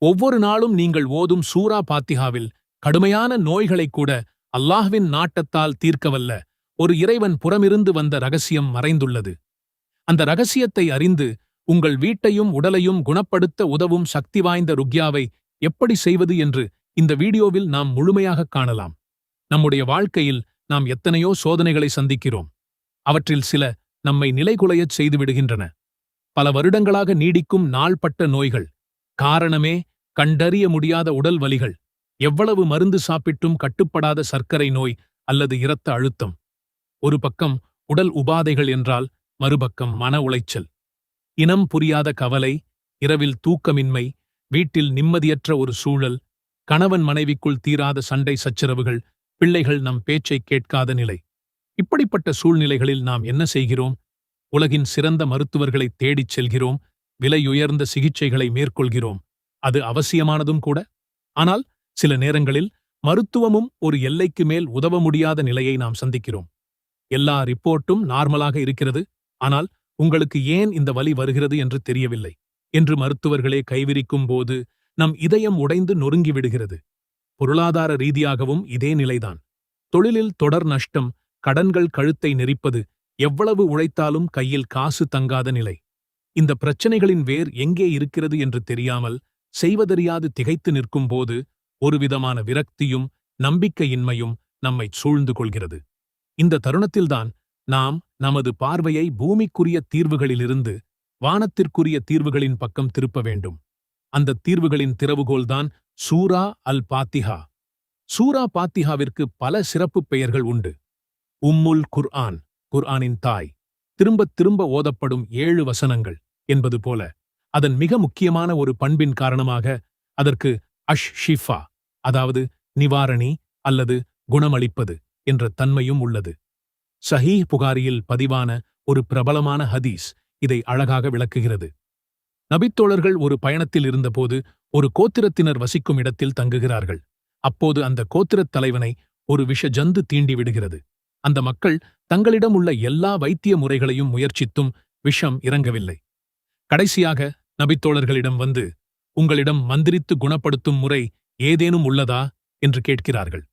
ஒவ்வொரு நாளும் நீங்கள் ஓதும் சூரா பாத்திஹாவில் கடுமையான நோய்களைக் கூட அல்லாஹ்வின் நாட்டத்தால் தீர்க்கவல்ல ஒரு இறைவன் புறமிருந்து வந்த ரகசியம் மறைந்துள்ளது. அந்த ரகசியத்தை அறிந்து உங்கள் வீட்டையும் உடலையும் குணப்படுத்த உதவும் சக்தி வாய்ந்த ருக்யாவை எப்படி செய்வது என்று இந்த வீடியோவில் நாம் முழுமையாகக் காணலாம். நம்முடைய வாழ்க்கையில் நாம் எத்தனையோ சோதனைகளை சந்திக்கிறோம். அவற்றில் சில நம்மை நிலைகுலையச் செய்துவிடுகின்றன. பல வருடங்களாக நீடிக்கும் நாள்பட்ட நோய்கள், காரணமே கண்டறிய முடியாத உடல் வலிகள், எவ்வளவு மருந்து சாப்பிட்டும் கட்டுப்படாத சர்க்கரை நோய் அல்லது இரத்த அழுத்தம். ஒரு பக்கம் உடல் உபாதைகள் என்றால் மறுபக்கம் மன உளைச்சல், இனம் புரியாத கவலை, இரவில் தூக்கமின்மை, வீட்டில் நிம்மதியற்ற ஒரு சூழல், கணவன் மனைவிக்குள் தீராத சண்டை சச்சரவுகள், பிள்ளைகள் நம் பேச்சைக் கேட்காத நிலை. இப்படிப்பட்ட சூழ்நிலைகளில் நாம் என்ன செய்கிறோம்? உலகின் சிறந்த மருத்துவர்களை தேடிச் செல்கிறோம், விலையுயர்ந்த சிகிச்சைகளை மேற்கொள்கிறோம். அது அவசியமானதும் கூட. ஆனால் சில நேரங்களில் மருத்துவமும் ஒரு எல்லைக்கு மேல் உதவ முடியாத நிலையை நாம் சந்திக்கிறோம். எல்லா ரிப்போர்ட்டும் நார்மலாக இருக்கிறது, ஆனால் உங்களுக்கு ஏன் இந்த வலி வருகிறது என்று தெரியவில்லை என்று மருத்துவர்களே கைவிரிக்கும் போது நம் இதயம் உடைந்து நொறுங்கிவிடுகிறது. பொருளாதார ரீதியாகவும் இதே நிலைதான். தொழிலில் தொடர் நஷ்டம், கடன்கள் கழுத்தை நெரிப்பது, எவ்வளவு உழைத்தாலும் கையில் காசு தங்காத நிலை. இந்த பிரச்சனைகளின் வேர் எங்கே இருக்கிறது என்று தெரியாமல் செய்வதறியாது திகைத்து நிற்கும்போது ஒருவிதமான விரக்தியும் நம்பிக்கையின்மையும் நம்மை சூழ்ந்து கொள்கிறது. இந்த தருணத்தில்தான் நாம் நமது பார்வையை பூமிக்குரிய தீர்வுகளிலிருந்து வானத்திற்குரிய தீர்வுகளின் பக்கம் திருப்ப வேண்டும். அந்த தீர்வுகளின் திறவுகோல்தான் சூரா அல் பாத்திஹா. சூரா பாத்திஹாவிற்கு பல சிறப்புப் பெயர்கள் உண்டு. உம்முல் குர்ஆன், குர்ஆனின் தாய், திரும்பத் திரும்ப ஓதப்படும் 7 வசனங்கள் என்பது போல அதன் மிக முக்கியமான ஒரு பண்பின் காரணமாக அதற்கு ஷிஃபா, அதாவது நிவாரணி அல்லது குணமளிப்பது என்ற தன்மையும் உள்ளது. ஸஹீஹ் புகாரியில் பதிவான ஒரு பிரபலமான ஹதீஸ் இதை அழகாக விளக்குகிறது. நபித்தோழர்கள் ஒரு பயணத்தில் இருந்தபோது ஒரு கோத்திரத்தினர் வசிக்கும் இடத்தில் தங்குகிறார்கள். அப்போது அந்த கோத்திரத் தலைவனை ஒரு விஷ ஜந்து தீண்டிவிடுகிறது. அந்த மக்கள் தங்களிடம் உள்ள எல்லா வைத்திய முறைகளையும் முயற்சித்தும் விஷம் இறங்கவில்லை. கடைசியாக நபித்தோழர்களிடம் வந்து, உங்களிடம் மந்திரித்து குணப்படுத்தும் முறை ஏதேனும் உள்ளதா என்று கேட்கிறார்கள்.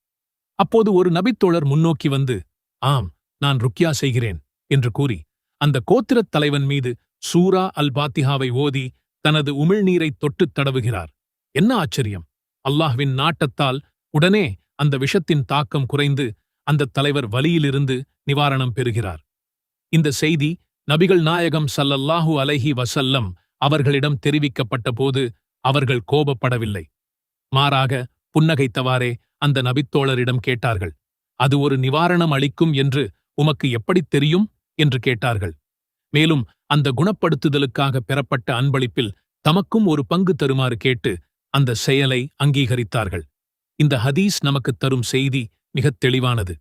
அப்போது ஒரு நபித்தோழர் முன்னோக்கி வந்து, ஆம், நான் ருக்யா செய்கிறேன் என்று கூறி அந்த கோத்திரத் தலைவன் மீது சூரா அல் பாத்திஹாவை ஓதி தனது உமிழ்நீரைத் தொட்டுத் தடவுகிறார். என்ன ஆச்சரியம்! அல்லாஹ்வின் நாட்டத்தால் உடனே அந்த விஷத்தின் தாக்கம் குறைந்து அந்த தலைவர் வலியிலிருந்து நிவாரணம் பெறுகிறார். இந்த செய்தி நபிகள் நாயகம் ஸல்லல்லாஹு அலைஹி வஸல்லம் அவர்களிடம் தெரிவிக்கப்பட்ட போது அவர்கள் கோபப்படவில்லை. மாறாக புன்னகைத்தவாறே அந்த நபித்தோழரிடம் கேட்டார்கள், அது ஒரு நிவாரணம் அளிக்கும் என்று உமக்கு எப்படித் தெரியும் என்று கேட்டார்கள். மேலும் அந்த குணப்படுத்துதலுக்காக பெறப்பட்ட அன்பளிப்பில் தமக்கும் ஒரு பங்கு தருமாறு கேட்டு அந்த செயலை அங்கீகரித்தார்கள். இந்த ஹதீஸ் நமக்குத் தரும் செய்தி மிகத் தெளிவானது.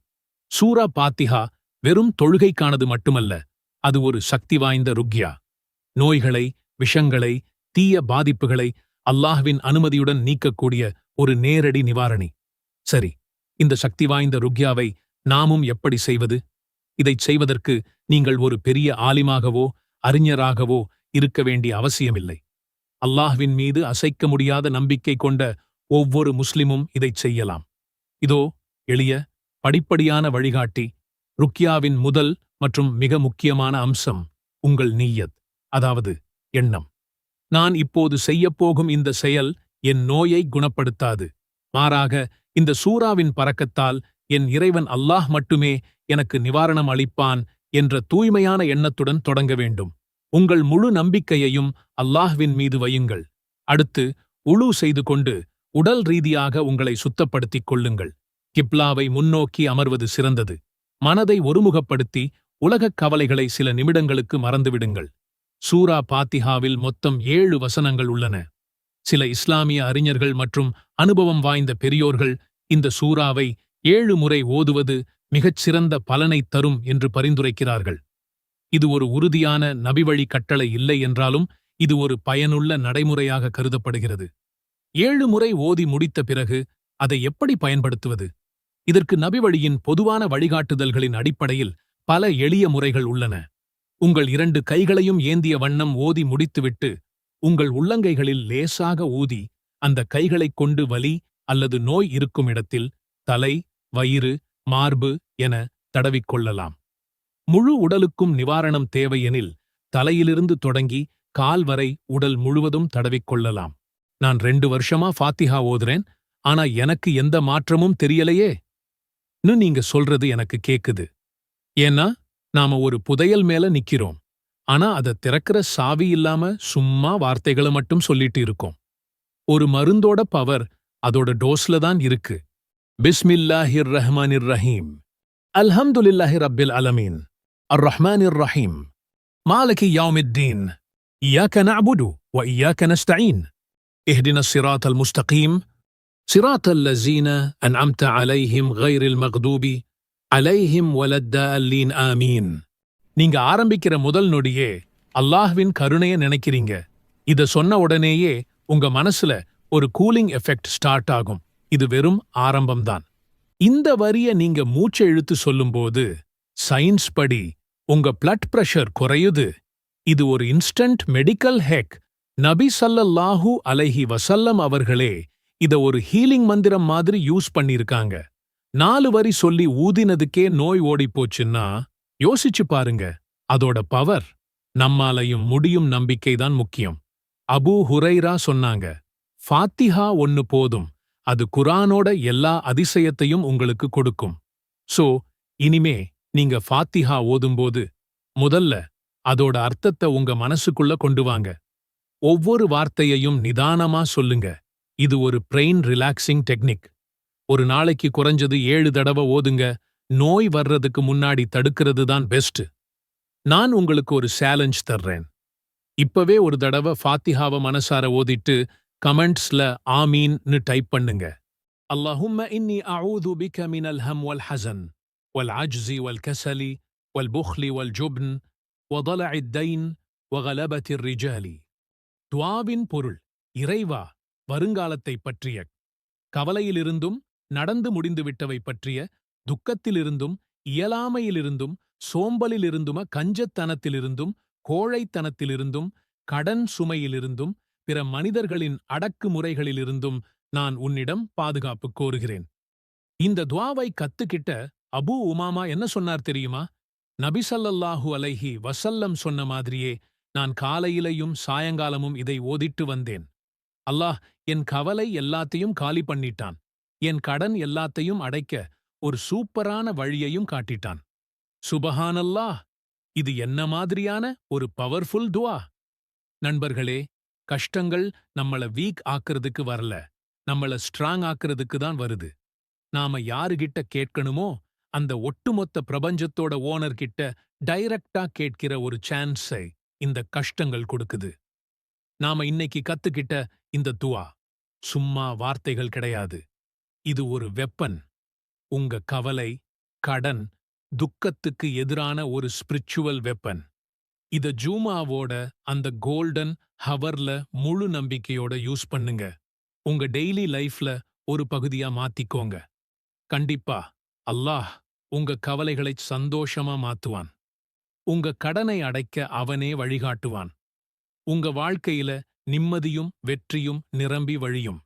சூரா பாத்திஹா வெறும் தொழுகைக்கானது மட்டுமல்ல, அது ஒரு சக்தி வாய்ந்த ருக்யா. நோய்களை, விஷங்களை, தீய பாதிப்புகளை அல்லாஹ்வின் அனுமதியுடன் நீக்கக்கூடிய ஒரு நேரடி நிவாரணி. சரி, இந்த சக்தி வாய்ந்த ருக்யாவை நாமும் எப்படி செய்வது? இதைச் செய்வதற்கு நீங்கள் ஒரு பெரிய ஆலிமாகவோ அறிஞராகவோ இருக்க வேண்டிய அவசியமில்லை. அல்லாஹ்வின் மீது அசைக்க முடியாத நம்பிக்கை கொண்ட ஒவ்வொரு முஸ்லிமும் இதைச் செய்யலாம். இதோ எளிய, படிப்படியான வழிகாட்டி. ருக்யாவின் முதல் மற்றும் மிக முக்கியமான அம்சம் உங்கள் நிய்யத், அதாவது எண்ணம். நான் இப்போது செய்யப்போகும் இந்த செயல் என் நோயை குணப்படுத்தாது. மாறாக இந்த சூராவின் பரக்கத்தால் என் இறைவன் அல்லாஹ் மட்டுமே எனக்கு நிவாரணம் அளிப்பான் என்ற தூய்மையான எண்ணத்துடன் தொடங்க வேண்டும். உங்கள் முழு நம்பிக்கையையும் அல்லாஹ்வின் மீது வையுங்கள். அடுத்து உளு செய்து கொண்டு உடல் ரீதியாக உங்களை சுத்தப்படுத்திக் கொள்ளுங்கள். கிப்லாவை முன்னோக்கி அமர்வது சிறந்தது. மனதை ஒருமுகப்படுத்தி உலகக் கவலைகளை சில நிமிடங்களுக்கு மறந்துவிடுங்கள். சூரா பாத்திஹாவில் மொத்தம் 7 வசனங்கள் உள்ளன. சில இஸ்லாமிய அறிஞர்கள் மற்றும் அனுபவம் வாய்ந்த பெரியோர்கள் இந்த சூராவை 7 முறை ஓதுவது மிகச் சிறந்த பலனைத் தரும் என்று பரிந்துரைக்கிறார்கள். இது ஒரு உறுதியான நபிவழி கட்டளை இல்லை என்றாலும் இது ஒரு பயனுள்ள நடைமுறையாக கருதப்படுகிறது. 7 முறை ஓதி முடித்த பிறகு அதை எப்படி பயன்படுத்துவது? இதற்கு நபிவழியின் பொதுவான வழிகாட்டுதல்களின் அடிப்படையில் பல எளிய முறைகள் உள்ளன. உங்கள் 2 கைகளையும் ஏந்திய வண்ணம் ஓதி முடித்துவிட்டு உங்கள் உள்ளங்கைகளில் லேசாக ஊதி அந்த கைகளைக் கொண்டு வலி அல்லது நோய் இருக்கும் இடத்தில் தலை, வயிறு, மார்பு என தடவிக்கொள்ளலாம். முழு உடலுக்கும் நிவாரணம் தேவையெனில் தலையிலிருந்து தொடங்கி கால் வரை உடல் முழுவதும் தடவிக்கொள்ளலாம். நான் 2 வருஷமா ஃபாத்திஹா ஓதுறேன், ஆனா எனக்கு எந்த மாற்றமும் தெரியலையே நீங்க சொல்றது எனக்கு கேக்குது. ஏன்னா நாம ஒரு புதையல் மேல நிக்கிறோம், ஆனா அத திறக்கிற சாவி இல்லாம சும்மா வார்த்தைகளை மட்டும் சொல்லிட்டு இருக்கோம். ஒரு மருந்தோட பவர் அதோட டோஸ்ல தான் இருக்கு. பிஸ்மில்லாஹிர் ரஹ்மானிர் ரஹீம். அல்ஹம்துலில்லாஹி ரப்பில் அலமீன். அர்-ரஹ்மானிர் ரஹீம். மாலிகி யௌமித்தீன். இய்யாக நஅ்புது வ இய்யாக நஸ்தஈன். இஹ்தினஸ் ஸிராத்தல் முஸ்தகீம். ஸிராத்தல் லஸீன அன்அம்த அலைஹிம் கைரில் மக்தூபி அலைஹிம் வலத்தால்லீன் ஆமீன். நீங்க ஆரம்பிக்கிற முதல் நொடியே அல்லாஹ்வின் கருணைய நினைக்கிறீங்க. இத சொன்ன உடனேயே உங்க மனசுல ஒரு கூலிங் எஃபெக்ட் ஸ்டார்ட் ஆகும். இது வெறும் ஆரம்பம்தான். இந்த வரிய நீங்க மூச்சை இழுத்து சொல்லும்போது சயின்ஸ் படி உங்க பிளட் பிரஷர் குறையுது. இது ஒரு இன்ஸ்டன்ட் மெடிக்கல் ஹேக். நபி ஸல்லல்லாஹு அலைஹி வஸல்லம் அவர்களே இத ஒரு ஹீலிங் மந்திரம் மாதிரி யூஸ் பண்ணிருக்காங்க. 4 வரி சொல்லி ஊதினதுக்கே நோய் ஓடிப்போச்சுன்னா யோசிச்சு பாருங்க. அதோட பவர். நம்மாலையும் முடியும் நம்பிக்கைதான் முக்கியம். அபூ ஹுரைரா சொன்னாங்க, ஃபாத்திஹா ஒன்னு போதும், அது குர்ஆனோட எல்லா அதிசயத்தையும் உங்களுக்கு கொடுக்கும். சோ இனிமே நீங்க ஃபாத்திஹா ஓதும்போது முதல்ல அதோட அர்த்தத்தை உங்க மனசுக்குள்ள கொண்டு வாங்க. ஒவ்வொரு வார்த்தையையும் நிதானமா சொல்லுங்க. இது ஒரு பிரெயின் ரிலாக்சிங் டெக்னிக். ஒரு நாளைக்கு குறைஞ்சது 7 தடவை ஓதுங்க. நோய் வர்றதுக்கு முன்னாடி தடுக்கிறது தான் பெஸ்ட். நான் உங்களுக்கு ஒரு சேலஞ்ச் தர்றேன். இப்பவே ஒரு தடவை ஃபாத்திஹாவ மனசார ஓதிட்டு கமெண்ட்ஸ்ல ஆமீன்னு டைப் பண்ணுங்க. அல்லாஹும்ம இன்னி அஊது பிக மினல் ஹம் வல் ஹஸன் வல் அஜ்ஸி வல் கஸலி வல் புக்லி வல் ஜுப்ன் வதலஇத் தைன் வகலபத்திர் ரிஜாலி. துஆவின் பொருள், இறைவா, வருங்காலத்தை பற்றிய கவலையிலிருந்தும் நடந்து முடிந்துவிட்டவை பற்றிய துக்கத்திலிருந்தும் இயலாமையிலிருந்தும் சோம்பலிலிருந்தும கஞ்சத்தனத்திலிருந்தும் கோழைத்தனத்திலிருந்தும் கடன் சுமையிலிருந்தும் பிற மனிதர்களின் அடக்குமுறைகளிலிருந்தும் நான் உன்னிடம் பாதுகாப்பு கோருகிறேன். இந்த துஆவை கத்துக்கிட்ட அபூ உமாமா என்ன சொன்னார் தெரியுமா? நபி ஸல்லல்லாஹு அலைஹி வஸல்லம் சொன்ன மாதிரியே நான் காலையிலையும் சாயங்காலமும் இதை ஓதிட்டு வந்தேன். அல்லாஹ் என் கவலை எல்லாத்தையும் காலி பண்ணிட்டான். என் கடன் எல்லாத்தையும் அடைக்க ஒரு சூப்பரான வழியையும் காட்டிட்டான். சுபஹானல்லாஹ்! இது என்ன மாதிரியான ஒரு பவர்ஃபுல் துஆ! நண்பர்களே, கஷ்டங்கள் நம்மள வீக் ஆக்குறதுக்கு வரல, நம்மள ஸ்ட்ராங் ஆக்குறதுக்கு தான் வருது. நாம யாருகிட்ட கேட்கணுமோ அந்த ஒட்டுமொத்த பிரபஞ்சத்தோட ஓனர் கிட்ட டைரக்டா கேட்கிற ஒரு சான்ஸை இந்த கஷ்டங்கள் கொடுக்குது. நாம இன்னைக்கு கத்துக்கிட்ட இந்த துஆ சும்மா வார்த்தைகள் கிடையாது. இது ஒரு வெப்பன். உங்க கவலை, கடன், துக்கத்துக்கு எதிரான ஒரு ஸ்பிரிச்சுவல் வெப்பன். இத ஜூமாவோட அந்த கோல்டன் ஹவர்ல முழு நம்பிக்கையோட யூஸ் பண்ணுங்க. உங்க டெய்லி லைஃப்ல ஒரு பகுதியா மாத்திக்கோங்க. கண்டிப்பா அல்லாஹ் உங்க கவலைகளை சந்தோஷமா மாத்துவான். உங்க கடனை அடைக்க அவனே வழிகாட்டுவான். உங்க வாழ்க்கையில நிம்மதியும் வெற்றியும் நிரம்பி வழியும்.